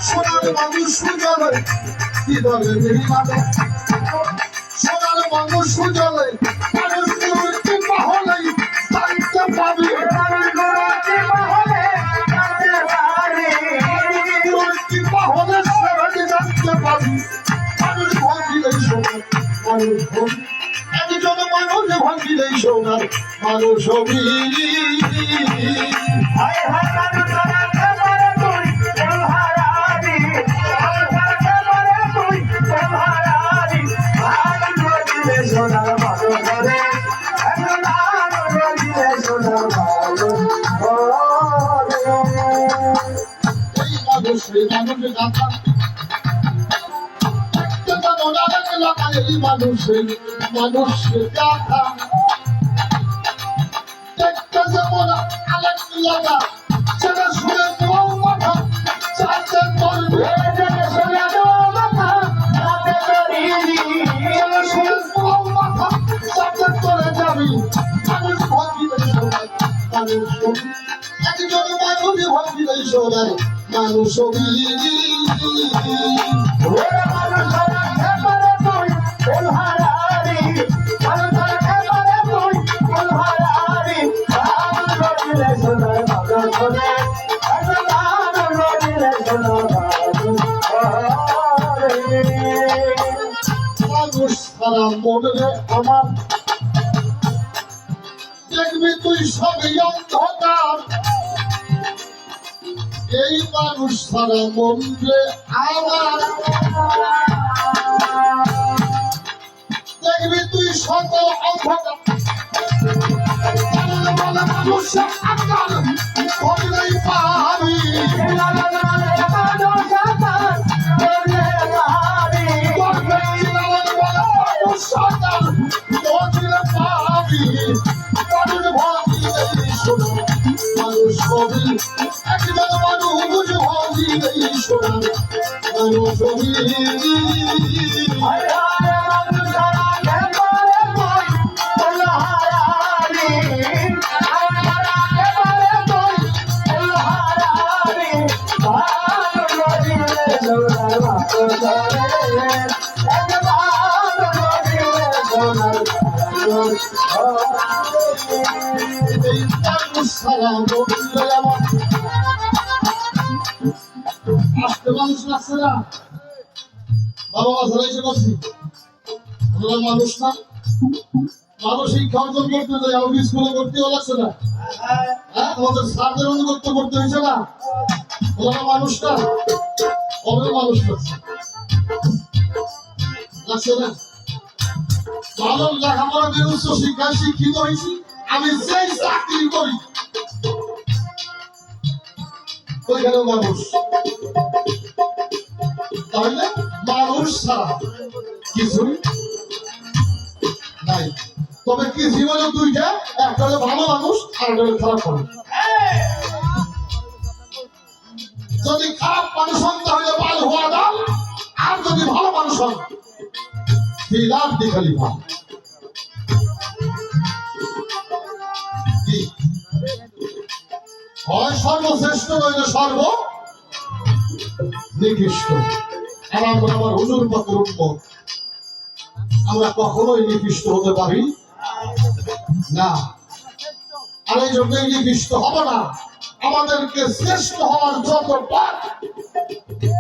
সোনার মানুষ সুজলে হৃদয়ে বেরিলাম সোনার মানুষ সুজলে মানুষ গুরুত্ব হলেই দায়িত্ব পাবি গুরুত্ব হলে সেবাকে দায়িত্ব পাবি মানুষ ভাঙিলেই সোনার মানুষ একজন মানুষ ভাঙিলেই সোনার মানুষ হবি মানুষের কথা একটা যেমন আলেক লাগা সেটা শুনে তোমার মাথা চাইতে করবে শুনে তোমার মাথা চাইতে করে যাবি মানুষ ভাবিলে শোনায় মানুষ একজন মানুষ ভাবিলে শোনায় মানুষ মানুষ সারা মনে আমার দেখবি তুই সবই অন্ধকার এই মানুষ সারা মনে আমার দেখবি তুই সকল অন্ধকার মানুষ আকার করলেই পাবি মানুষ কবি একজন মানুষ ভাবিলেই শোনার মানুষ আসতে মানুষ লাগছে না বাবা মাঝারে এসে করছি মানুষ না মানুষ শিক্ষা অর্জন করতে যায় আমাকে স্কুলে ভর্তিও লাগছে না হ্যাঁ আমাদের স্যারদের অনুগত্য করতে হয়েছে না ওরা মানুষ না কবে মানুষ লাগছে লাগছে না ভালো লেখাপড়া দিয়ে উচ্চ শিক্ষায় শিক্ষিত হয়েছি আমি যেই চাকরি করি ওইখানে মানুষ তাহলে মানুষ ছাড়া কিছুই নাই তবে কি জীবনে দুইটা একটা হলো ভালো মানুষ আর একটা হলো খারাপ মানুষ যদি খারাপ মানুষ হন তাহলে ভালো হওয়া দাও আর যদি ভালো মানুষ হন লাভ দেখালি ভালো হয় সর্বশ্রেষ্ঠ নইলে সর্ব নিকৃষ্ট আমার হুজুর পাকের উম্মত আমরা কখনোই নিকৃষ্ট হতে পারি না আর এই জন্যই নিকৃষ্ট হব না আমাদেরকে শ্রেষ্ঠ হওয়ার যত পথ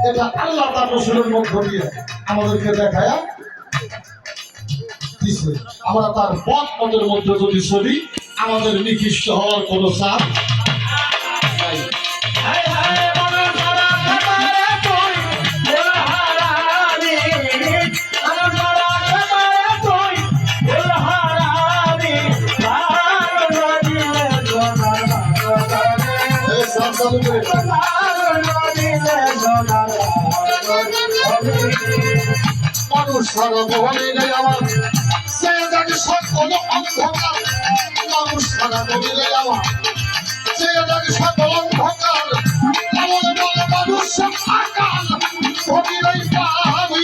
এটা আল্লাহ তার রসুলের মধ্য দিয়ে আমাদেরকে দেখায় দিছে আমরা তার পথ পথের মধ্যে যদি চলি আমাদের নিকৃষ্ট হওয়ার কোনো চাপ নাই মানুষ সারা বলে নেই আমার সে জানি সকল অন্ধকার মানুষ সারা বলে আমার সে জানি সকল অন্ধকার এমন বলে মানুষ আকাল ভগিলেই পাবি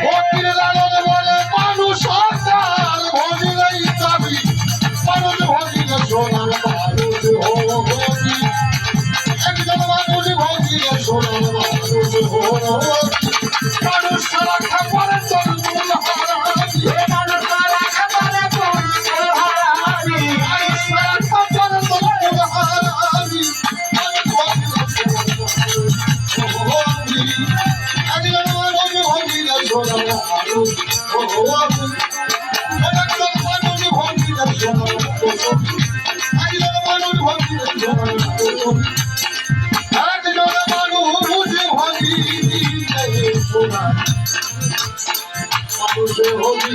ভক্তির লালন বলে মানুষ আকাল ভগিলেই যাবি মানুষ ভগিলে সোনার মানুষ ভগি একজন মানুষ ভগিলে সোনার মানুষ ভগি মানুষ সারা খাবার চন্দ্র হারাবি মানুষ সারা খাবার চন্দ্র হারাবি মানুষ সারা খাবার চন্দ্র হারাবি একজন মানুষ ভগিলে সোনার মানুষ ভগি একজন মানুষ ভগিলে সোনার মানুষ একজন মানুষ ভগিলে সোনার মানুষ একজন মানুষ ভগিলে সোনার মানুষ ভগি